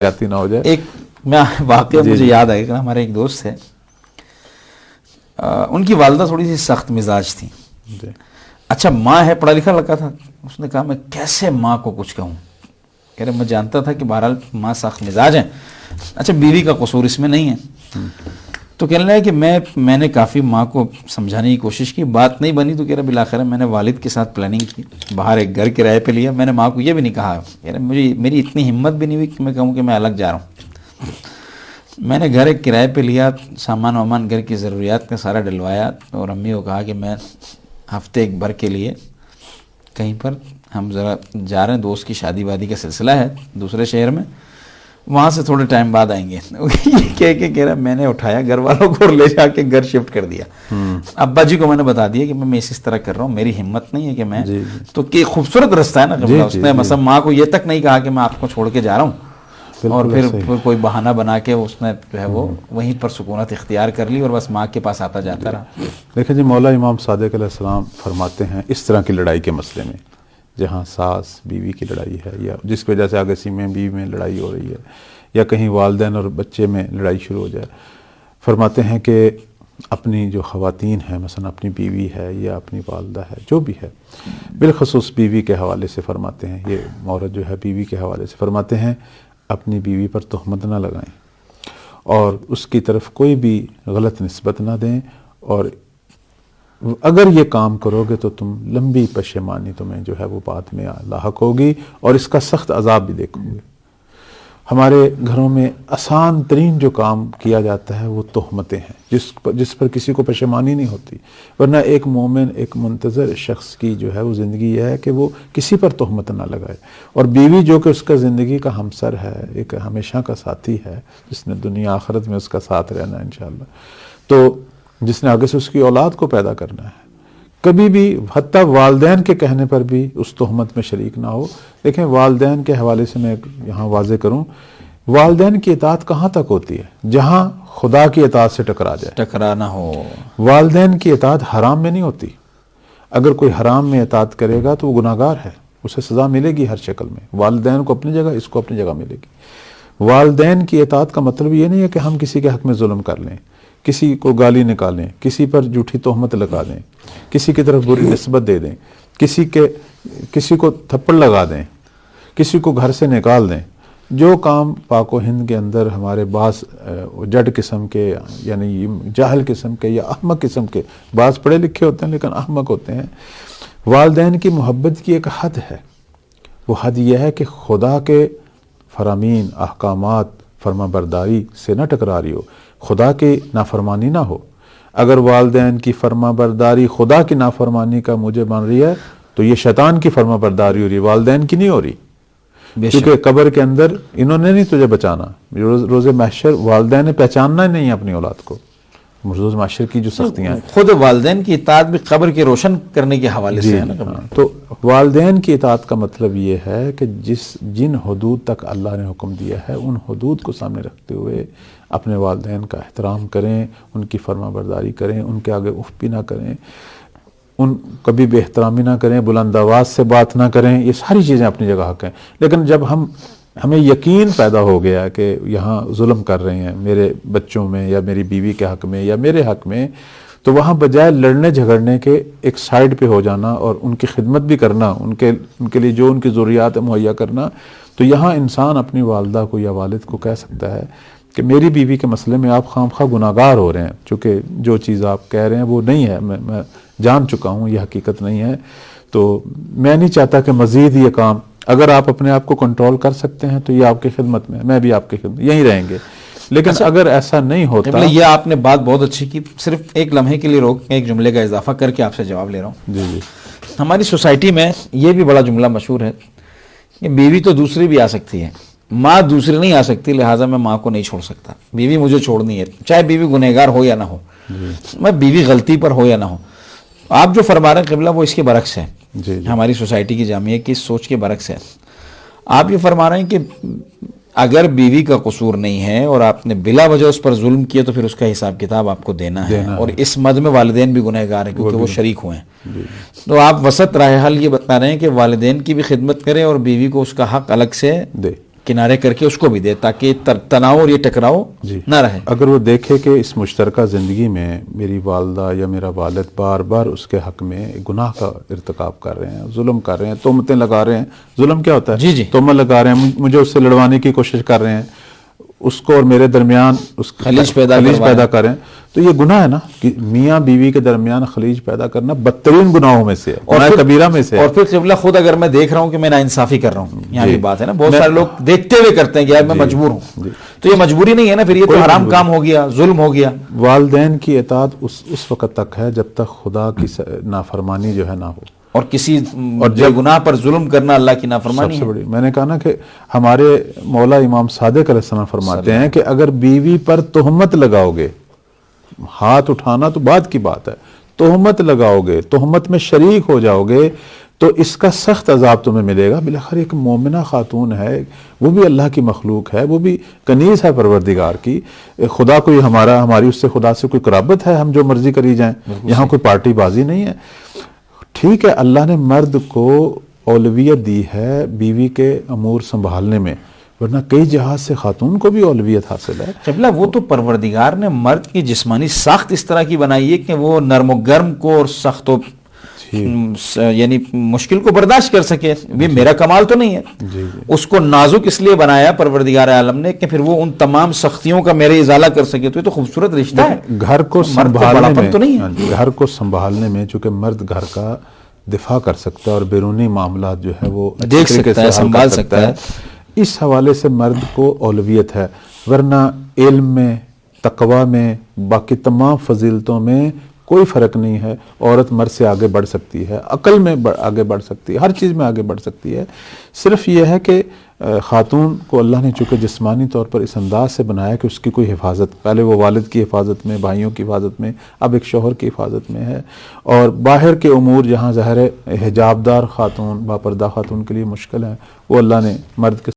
جاتی نہ ہو جائے. ایک میں واقعہ مجھے یاد آئے کہ ہمارے ایک دوست ہے، ان کی والدہ تھوڑی سی سخت مزاج تھی. اچھا ماں ہے، پڑھا لکھا لڑکا تھا. اس نے کہا میں کیسے ماں کو کچھ کہوں، کہہ رہے میں جانتا تھا کہ بہرحال ماں سخت مزاج ہیں، اچھا بیوی کا قصور اس میں نہیں ہے. تو کہنے لگا کہ میں نے کافی ماں کو سمجھانے کی کوشش کی، بات نہیں بنی. تو کہہ رہا بالآخر میں نے والد کے ساتھ پلاننگ کی، باہر ایک گھر کرائے پہ لیا. میں نے ماں کو یہ بھی نہیں کہا، کہہ رہا میری اتنی ہمت بھی نہیں ہوئی کہ میں کہوں کہ میں الگ جا رہا ہوں. میں نے گھر ایک کرائے پہ لیا، سامان وامان گھر کی ضروریات کا سارا ڈلوایا، اور امی کو کہا کہ میں ہفتے ایک بھر کے لیے کہیں پر ہم ذرا جا رہے ہیں، دوست کی شادی وادی کا سلسلہ ہے دوسرے شہر میں، وہاں سے تھوڑے ٹائم بعد آئیں گے. یہ کہہ رہا میں نے اٹھایا گھر والوں کو اور لے جا کے گھر شفٹ کر دیا. ابا جی کو میں نے بتا دیا کہ میں اس طرح کر رہا ہوں، میری ہمت نہیں ہے کہ میں تو کہ خوبصورت رستہ ہے نا. اس نے مثلا ماں کو یہ تک نہیں کہا کہ میں آپ کو چھوڑ کے جا رہا ہوں، اور پھر کوئی بہانہ بنا کے اس نے جو ہے وہ وہیں پر سکونت اختیار کر لی اور بس ماں کے پاس آتا جاتا رہا. دیکھیں جی، مولا امام صادق علیہ السلام فرماتے ہیں اس طرح کی لڑائی کے مسئلے میں، جہاں ساس بیوی کی لڑائی ہے، یا جس کی وجہ سے آگے میں بیوی میں لڑائی ہو رہی ہے، یا کہیں والدین اور بچے میں لڑائی شروع ہو جائے، فرماتے ہیں کہ اپنی جو خواتین ہیں، مثلا اپنی بیوی ہے یا اپنی والدہ ہے، جو بھی ہے، بالخصوص بیوی کے حوالے سے فرماتے ہیں، یہ عورت جو ہے بیوی کے حوالے سے فرماتے ہیں اپنی بیوی پر تہمت نہ لگائیں اور اس کی طرف کوئی بھی غلط نسبت نہ دیں، اور اگر یہ کام کرو گے تو تم لمبی پشیمانی تمہیں جو ہے وہ بعد میں لاحق ہوگی اور اس کا سخت عذاب بھی دیکھو گے. ہمارے گھروں میں آسان ترین جو کام کیا جاتا ہے وہ تہمتیں ہیں، جس پر کسی کو پشیمانی نہیں ہوتی. ورنہ ایک مومن، ایک منتظر شخص کی جو ہے وہ زندگی یہ ہے کہ وہ کسی پر تہمت نہ لگائے. اور بیوی جو کہ اس کا زندگی کا ہمسر ہے، ایک ہمیشہ کا ساتھی ہے، جس نے دنیا آخرت میں اس کا ساتھ رہنا ہے انشاءاللہ، تو جس نے آگے سے اس کی اولاد کو پیدا کرنا ہے، کبھی بھی حتیٰ والدین کے کہنے پر بھی اس تہمت میں شریک نہ ہو. دیکھیں والدین کے حوالے سے میں یہاں واضح کروں، والدین کی اطاعت کہاں تک ہوتی ہے؟ جہاں خدا کی اطاعت سے ٹکرا جائے، ٹکرا نہ ہو. والدین کی اطاعت حرام میں نہیں ہوتی. اگر کوئی حرام میں اطاعت کرے گا تو وہ گناہگار ہے، اسے سزا ملے گی ہر شکل میں. والدین کو اپنی جگہ، اس کو اپنی جگہ ملے گی. والدین کی اطاعت کا مطلب یہ نہیں ہے کہ ہم کسی کے حق میں ظلم کر لیں، کسی کو گالی نکالیں، کسی پر جھوٹی تہمت لگا دیں، کسی کی طرف بری نسبت دے دیں، کسی کو تھپڑ لگا دیں، کسی کو گھر سے نکال دیں. جو کام پاک و ہند کے اندر ہمارے بعض جڈ قسم کے، یعنی جاہل قسم کے یا احمق قسم کے، بعض پڑھے لکھے ہوتے ہیں لیکن احمق ہوتے ہیں، والدین کی محبت کی ایک حد ہے. وہ حد یہ ہے کہ خدا کے فرامین، احکامات، فرما برداری سے نہ ٹکرا رہی ہو، خدا کی نافرمانی نہ ہو. اگر والدین کی فرما برداری خدا کی نافرمانی کا موجب بن رہی ہے تو یہ شیطان کی فرما برداری ہو رہی ہے، والدین کی نہیں ہو رہی. کیونکہ قبر کے اندر انہوں نے نہیں تجھے بچانا، روز محشر والدین نے پہچاننا ہی نہیں ہے اپنی اولاد کو. روز محشر کی جو سختیاں ہیں، خود والدین کی اطاعت بھی قبر کے روشن کرنے کے حوالے سے ہے نا. تو والدین کی اطاعت کا مطلب یہ ہے کہ جن حدود تک اللہ نے حکم دیا ہے ان حدود کو سامنے رکھتے ہوئے اپنے والدین کا احترام کریں، ان کی فرما برداری کریں، ان کے آگے اف بھی نہ کریں، ان کبھی بے احترامی نہ کریں، بلند آواز سے بات نہ کریں. یہ ساری چیزیں اپنی جگہ حق ہیں. لیکن جب ہمیں یقین پیدا ہو گیا کہ یہاں ظلم کر رہے ہیں میرے بچوں میں یا میری بیوی کے حق میں یا میرے حق میں، تو وہاں بجائے لڑنے جھگڑنے کے ایک سائیڈ پہ ہو جانا اور ان کی خدمت بھی کرنا، ان کے لیے جو ان کی ضروریات مہیا کرنا. تو یہاں انسان اپنی والدہ کو یا والد کو کہہ سکتا ہے کہ میری بیوی کے مسئلے میں آپ خواہ گناہگار ہو رہے ہیں، چونکہ جو چیز آپ کہہ رہے ہیں وہ نہیں ہے، میں جان چکا ہوں یہ حقیقت نہیں ہے، تو میں نہیں چاہتا کہ مزید یہ کام، اگر آپ اپنے آپ کو کنٹرول کر سکتے ہیں تو یہ آپ کی خدمت میں، میں بھی آپ کی خدمت یہیں رہیں گے. لیکن اگر ایسا نہیں ہوتا، یہ آپ نے بات بہت اچھی کی. صرف ایک لمحے کے لیے روک کے ایک جملے کا اضافہ کر کے آپ سے جواب لے رہا ہوں. جی ہماری سوسائٹی میں یہ بھی بڑا جملہ مشہور ہے کہ بیوی تو دوسری بھی آ سکتی ہے، ماں دوسری نہیں آ سکتی، لہٰذا میں ماں کو نہیں چھوڑ سکتا، بیوی مجھے چھوڑنی ہے، چاہے بیوی گنہگار ہو یا نہ ہو، میں بیوی غلطی پر ہو یا نہ ہو. آپ جو فرما رہے ہیں قبلہ وہ اس کے برعکس ہے. ہماری سوسائٹی کی جامعہ کی سوچ کے برعکس ہے. آپ یہ فرما رہے ہیں کہ اگر بیوی کا قصور نہیں ہے اور آپ نے بلا وجہ اس پر ظلم کیا تو پھر اس کا حساب کتاب آپ کو دینا ہے، اور اس مد میں والدین بھی گنہگار ہیں کیونکہ وہ شریک ہوئے ہیں. تو آپ وسط راہ حل یہ بتا رہے ہیں کہ والدین کی بھی خدمت کریں اور بیوی کو اس کا حق الگ سے کنارے کر کے اس کو بھی دے تاکہ تناؤ اور یہ ٹکراؤ جی نہ رہے. اگر وہ دیکھے کہ اس مشترکہ زندگی میں میری والدہ یا میرا والد بار بار اس کے حق میں گناہ کا ارتکاب کر رہے ہیں، ظلم کر رہے ہیں، تہمتیں لگا رہے ہیں. ظلم کیا ہوتا ہے؟ جی جی. تہمت لگا رہے ہیں، مجھے اس سے لڑوانے کی کوشش کر رہے ہیں، اس کو اور میرے درمیان اس خلیج پیدا کر رہے ہیں، تو یہ گناہ ہے نا کہ میاں بیوی کے درمیان خلیج پیدا کرنا بدترین گناہوں میں سے ہے، گناہ کبیرہ میں سے ہے. اور پھر قبلہ خود اگر میں دیکھ رہا ہوں کہ میں ناانصافی کر رہا ہوں، یہاں کی بات ہے نا، بہت سارے لوگ دیکھتے ہوئے کرتے ہیں کہ یار میں مجبور ہوں، تو یہ مجبوری نہیں ہے نا، پھر یہ تو حرام کام ہو گیا، ظلم ہو گیا. والدین کی اطاعت اس وقت تک ہے جب تک خدا کی نافرمانی جو ہے نہ ہو، اور کسی بے گناہ پر ظلم کرنا اللہ کی نافرمانی سب سے ہے. بڑی. میں نے کہا نا کہ ہمارے مولا امام صادق علیہ السلام فرماتے ہیں کہ اگر بیوی پر تہمت لگاؤ گے، ہاتھ اٹھانا تو بعد کی بات ہے، تہمت لگاؤ گے، تہمت میں شریک ہو جاؤ گے تو اس کا سخت عذاب تمہیں ملے گا. بالآخر ایک مومنہ خاتون ہے، وہ بھی اللہ کی مخلوق ہے، وہ بھی کنیز ہے پروردگار کی. خدا کوئی ہماری اس سے خدا سے کوئی قرابت ہے ہم جو مرضی کری جائیں؟ یہاں کوئی پارٹی بازی نہیں ہے. ٹھیک ہے، اللہ نے مرد کو اولویت دی ہے بیوی کے امور سنبھالنے میں، ورنہ کئی جہاز سے خاتون کو بھی اولویت حاصل ہے. قبلہ وہ تو پروردگار نے مرد کی جسمانی ساخت اس طرح کی بنائی ہے کہ وہ نرم و گرم کو اور سخت و یعنی مشکل کو برداشت کر سکے. یہ میرا کمال تو نہیں ہے، اس کو نازک اس لیے بنایا پروردگار عالم نے کہ پھر وہ ان تمام سختیوں کا میرے ازالہ کر سکے. تو یہ تو خوبصورت رشتہ ہے. گھر کو سنبھالنے میں تو نہیں ہے. گھر کو سنبھالنے میں چونکہ مرد گھر کا دفاع کر سکتا ہے اور بیرونی معاملات جو ہے وہ دیکھ سکتا ہے، سنبھال سکتا ہے، اس حوالے سے مرد کو اولویت ہے. ورنہ علم میں، تقوی میں، باقی تمام فضیلتوں میں کوئی فرق نہیں ہے. عورت مرد سے آگے بڑھ سکتی ہے، عقل میں آگے بڑھ سکتی ہے، ہر چیز میں آگے بڑھ سکتی ہے. صرف یہ ہے کہ خاتون کو اللہ نے چونکہ جسمانی طور پر اس انداز سے بنایا کہ اس کی کوئی حفاظت، پہلے وہ والد کی حفاظت میں، بھائیوں کی حفاظت میں، اب ایک شوہر کی حفاظت میں ہے. اور باہر کے امور جہاں ظاہر حجاب دار خاتون، باپردہ خاتون کے لیے مشکل ہے، وہ اللہ نے مرد کے